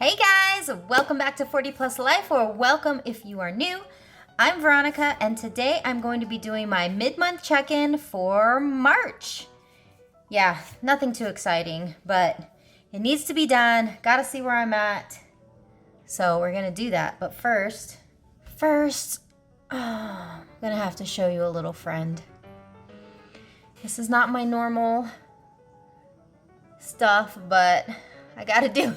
Hey guys, welcome back to 40 Plus Life, or welcome if you are new. I'm Veronica, and today I'm going to be doing my mid-month check-in for March. Yeah, nothing too exciting, but it needs to be done. Gotta see where I'm at. So we're gonna do that, but first, I'm gonna have to show you a little friend. This is not my normal stuff, but I gotta do it.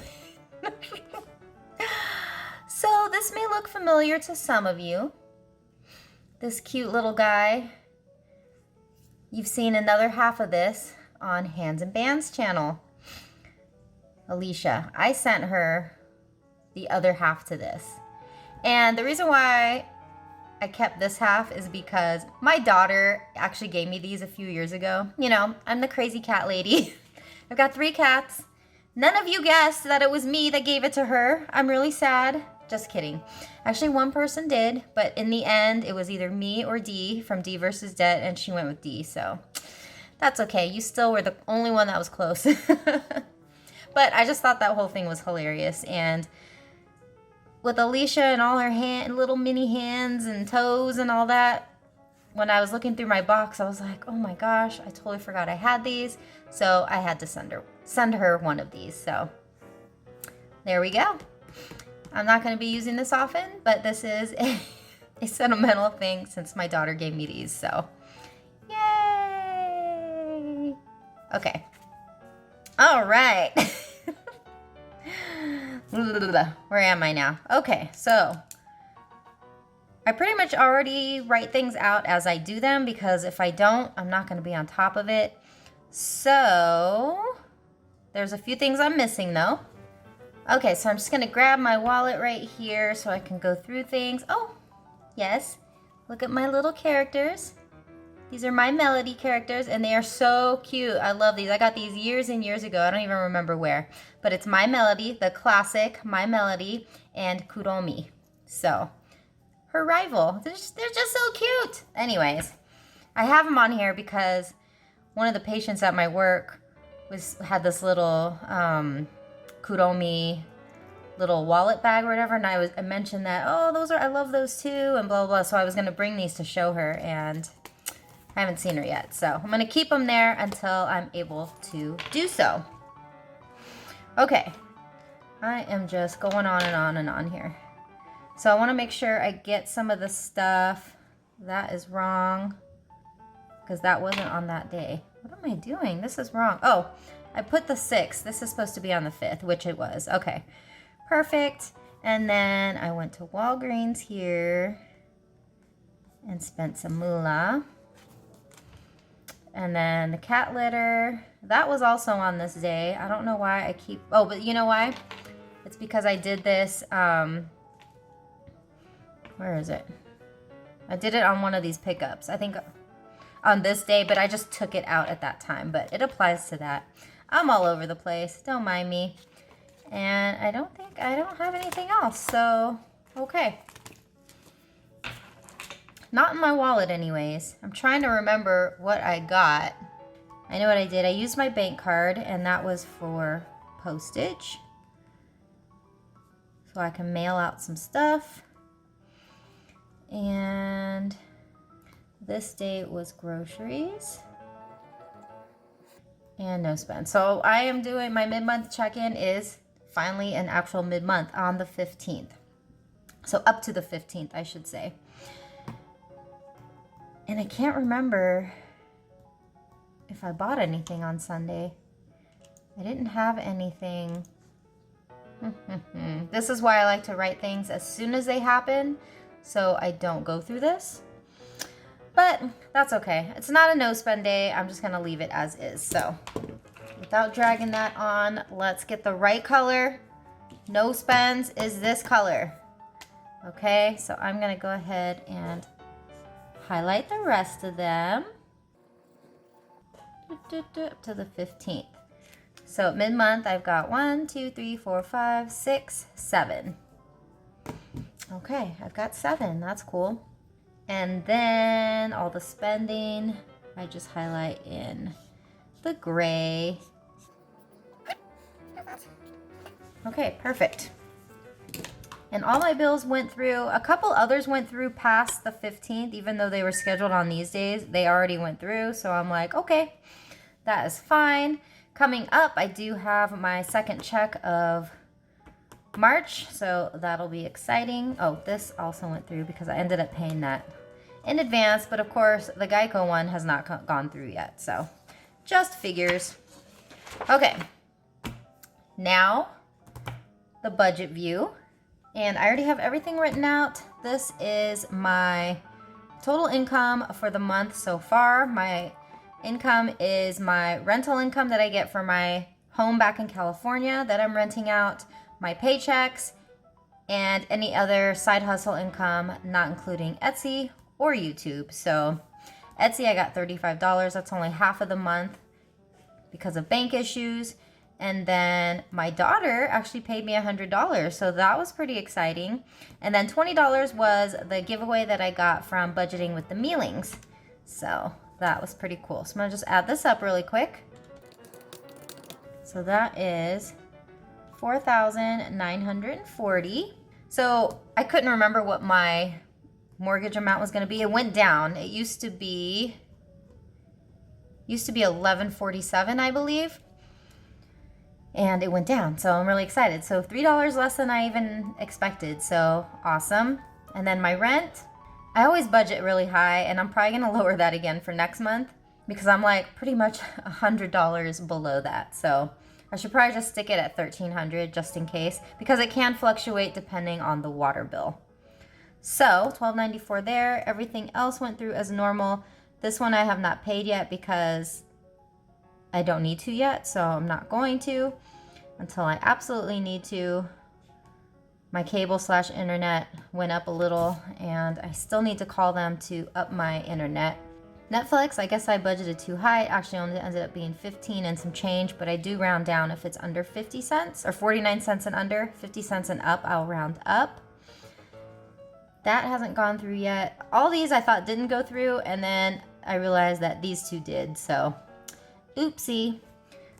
So this may look familiar to some of you. This cute little guy. You've seen another half of this on Hands and Bands channel. Alicia, I sent her the other half to this. And the reason why I kept this half is because my daughter actually gave me these a few years ago. You know, I'm the crazy cat lady. I've got 3 cats. None of you guessed that it was me that gave it to her. I'm really sad. Just kidding. Actually, one person did, but in the end, it was either me or Dee from Dee versus Det, and she went with Dee, so that's okay. You still were the only one that was close. But I just thought that whole thing was hilarious, and with Alicia and all her little mini hands and toes and all that, when I was looking through my box, I was like, oh my gosh, I totally forgot I had these, so I had to send her one of these, so there we go. I'm not going to be using this often, but this is a sentimental thing since my daughter gave me these, so yay! Okay. All right. Where am I now? Okay, so I pretty much already write things out as I do them, because if I don't, I'm not going to be on top of it. So there's a few things I'm missing though. Okay, so I'm just gonna grab my wallet right here so I can go through things. Oh, yes, look at my little characters. These are my Melody characters, and they are so cute. I love these. I got these years and years ago. I don't even remember where, but it's My Melody, the classic My Melody, and Kuromi. So her rival. They're just so cute. Anyways, I have them on here because one of the patients at my work had this little Kuromi little wallet bag or whatever, and I mentioned that, oh, I love those too, and blah, blah, blah. So I was going to bring these to show her, and I haven't seen her yet. So I'm going to keep them there until I'm able to do so. Okay. I am just going on and on and on here. So I want to make sure I get some of the stuff. That is wrong, because that wasn't on that day. What am I doing? This is wrong. Oh, I put the 6th. This is supposed to be on the 5th, which it was. Okay, perfect. And then I went to Walgreens here and spent some moolah. And then the cat litter, that was also on this day. I don't know why I keep, oh, but you know why? It's because I did this, where is it? I did it on one of these pickups, I think on this day, but I just took it out at that time, but it applies to that. I'm all over the place, don't mind me. And I don't have anything else, so okay. Not in my wallet anyways. I'm trying to remember what I got. I know what I did. I used my bank card, and that was for postage, so I can mail out some stuff. And this date was groceries and no spend. So I am doing my mid-month check-in is finally an actual mid-month on the 15th. So up to the 15th, I should say. And I can't remember if I bought anything on Sunday. I didn't have anything. This is why I like to write things as soon as they happen, so I don't go through this. But that's okay. It's not a no spend day. I'm just gonna leave it as is. So without dragging that on, let's get the right color. No spends is this color. Okay, so I'm gonna go ahead and highlight the rest of them up to the 15th. So mid-month, I've got 1, 2, 3, 4, 5, 6, 7. Okay, I've got 7. That's cool. And then all the spending, I just highlight in the gray. Okay, perfect. And all my bills went through. A couple others went through past the 15th, even though they were scheduled on these days. They already went through, so I'm like, okay, that is fine. Coming up, I do have my second check of March, so that'll be exciting. Oh, this also went through because I ended up paying that in advance, but of course, the Geico one has not gone through yet, so just figures. Okay, now the budget view. And I already have everything written out. This is my total income for the month so far. My income is my rental income that I get for my home back in California that I'm renting out, my paychecks, and any other side hustle income, not including Etsy or YouTube. So Etsy, I got $35. That's only half of the month because of bank issues. And then my daughter actually paid me $100, so that was pretty exciting. And then $20 was the giveaway that I got from budgeting with the mealings. So that was pretty cool. So I'm gonna just add this up really quick. So that is $4,940. So I couldn't remember what my mortgage amount was gonna be. It went down. It used to be $1,147, I believe. And it went down, so I'm really excited. So $3 less than I even expected, so awesome. And then my rent, I always budget really high, and I'm probably gonna lower that again for next month because I'm like pretty much $100 below that. So I should probably just stick it at $1,300 just in case, because it can fluctuate depending on the water bill. So $1,294 there. Everything else went through as normal. This one I have not paid yet because I don't need to yet, so I'm not going to until I absolutely need to. My cable/internet went up a little, and I still need to call them to up my internet. Netflix, I guess I budgeted too high. It actually only ended up being 15 and some change, but I do round down if it's under 50 cents or 49 cents and under. 50 cents and up, I'll round up. That hasn't gone through yet. All these I thought didn't go through, and then I realized that these two did, so oopsie.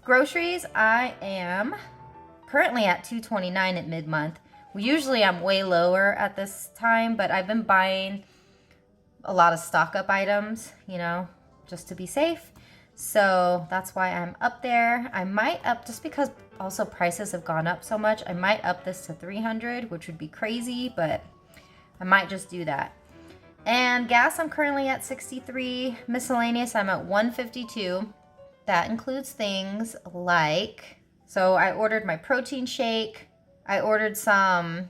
Groceries, I am currently at $2.29 at mid-month. Usually I'm way lower at this time, but I've been buying a lot of stock-up items, you know, just to be safe. So that's why I'm up there. I might up, just because also prices have gone up so much, I might up this to $300, which would be crazy, but I might just do that. And gas, I'm currently at 63. Miscellaneous, I'm at 152. That includes things like, so I ordered my protein shake. I ordered some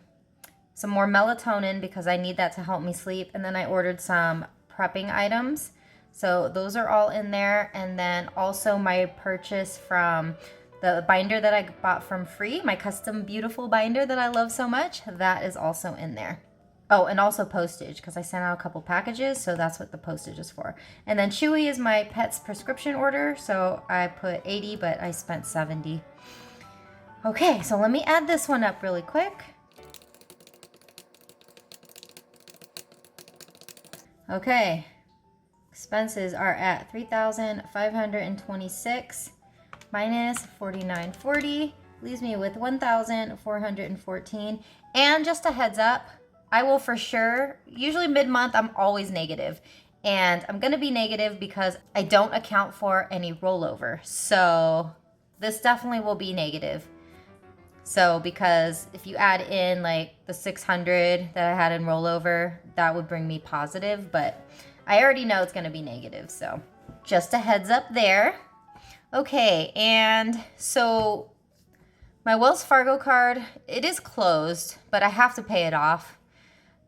more melatonin because I need that to help me sleep. And then I ordered some prepping items. So those are all in there. And then also my purchase from the binder that I bought from Free, my custom beautiful binder that I love so much, that is also in there. Oh, and also postage, because I sent out a couple packages, so that's what the postage is for. And then Chewy is my pet's prescription order, so I put 80, but I spent 70. Okay, so let me add this one up really quick. Okay, expenses are at $3,526 minus $4,940, leaves me with $1,414. And just a heads up, I will for sure, usually mid-month, I'm always negative. And I'm gonna be negative because I don't account for any rollover. So this definitely will be negative. So because if you add in like the 600 that I had in rollover, that would bring me positive, but I already know it's gonna be negative. So just a heads up there. Okay, and so my Wells Fargo card, it is closed, but I have to pay it off.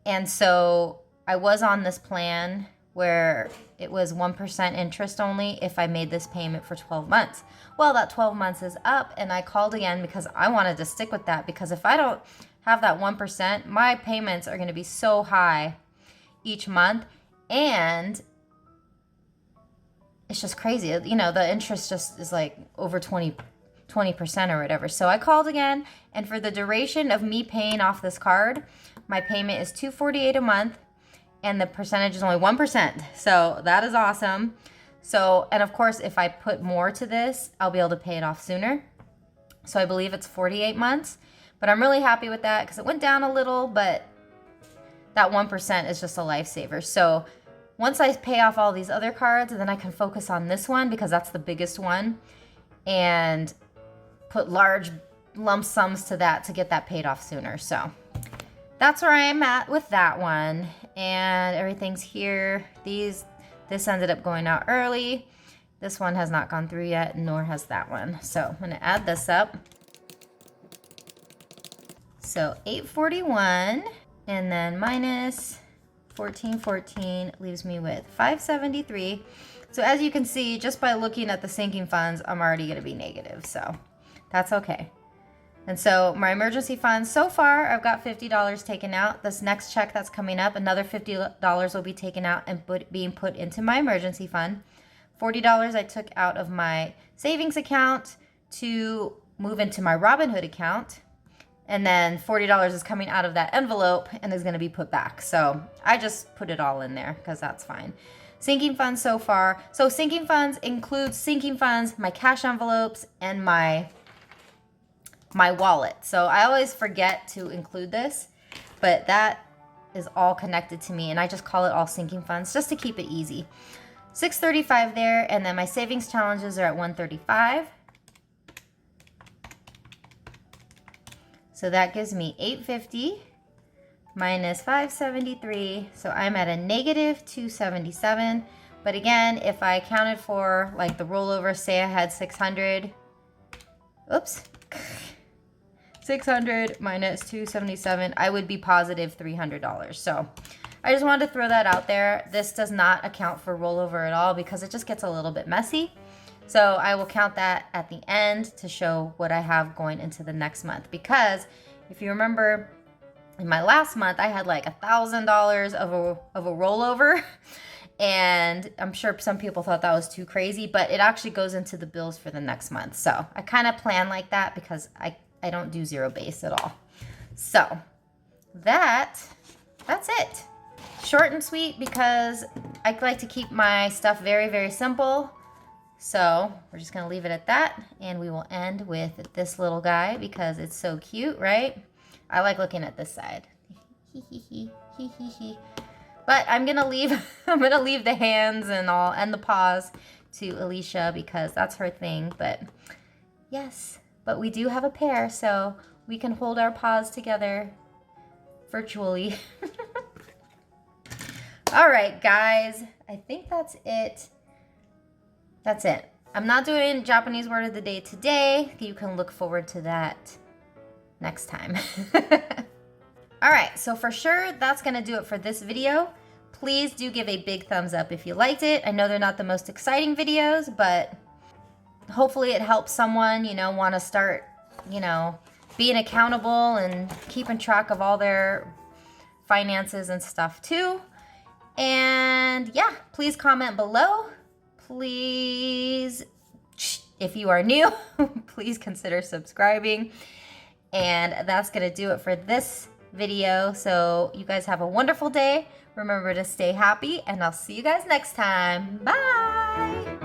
And so I was on this plan where it was 1% interest only if I made this payment for 12 months. Well, that 12 months is up, and I called again because I wanted to stick with that, because if I don't have that 1%, my payments are going to be so high each month, and it's just crazy. You know, the interest just is like over 20% or whatever. So I called again, and for the duration of me paying off this card, my payment is $248 a month, and the percentage is only 1%. So that is awesome. So, and of course, if I put more to this, I'll be able to pay it off sooner. So I believe it's 48 months. But I'm really happy with that because it went down a little, but that 1% is just a lifesaver. So once I pay off all these other cards, then I can focus on this one because that's the biggest one and put large lump sums to that to get that paid off sooner. So that's where I am at with that one. And everything's here. This ended up going out early. This one has not gone through yet, nor has that one. So I'm gonna add this up. So 841 and then minus 1414 leaves me with 573. So as you can see, just by looking at the sinking funds, I'm already gonna be negative, so that's okay. And so my emergency funds, so far, I've got $50 taken out. This next check that's coming up, another $50 will be taken out and being put into my emergency fund. $40 I took out of my savings account to move into my Robinhood account. And then $40 is coming out of that envelope and is gonna be put back. So I just put it all in there because that's fine. Sinking funds so far. So sinking funds includes sinking funds, my cash envelopes, and my wallet. So I always forget to include this, but that is all connected to me and I just call it all sinking funds just to keep it easy. 635 there, and then my savings challenges are at 135. So that gives me 850 minus 573. So I'm at a negative 277. But again, if I accounted for like the rollover, say I had 600, oops, 600 minus 277, I would be positive $300. So I just wanted to throw that out there. This does not account for rollover at all because it just gets a little bit messy. So I will count that at the end to show what I have going into the next month. Because if you remember, in my last month, I had like $1,000 of a rollover. And I'm sure some people thought that was too crazy, but it actually goes into the bills for the next month. So I kind of plan like that because I don't do zero base at all. So that's it. Short and sweet because I like to keep my stuff very, very simple. So we're just gonna leave it at that, and we will end with this little guy because it's so cute, right? I like looking at this side. But I'm gonna leave the hands and all and the paws to Alicia because that's her thing. But yes, but we do have a pair, so we can hold our paws together virtually. All right, guys, I think that's it. That's it. I'm not doing Japanese word of the day today. You can look forward to that next time. All right, so for sure, that's gonna do it for this video. Please do give a big thumbs up if you liked it. I know they're not the most exciting videos, but hopefully it helps someone, want to start, being accountable and keeping track of all their finances and stuff too. And yeah, please comment below. Please, if you are new, please consider subscribing. And that's going to do it for this video. So you guys have a wonderful day. Remember to stay happy, and I'll see you guys next time. Bye.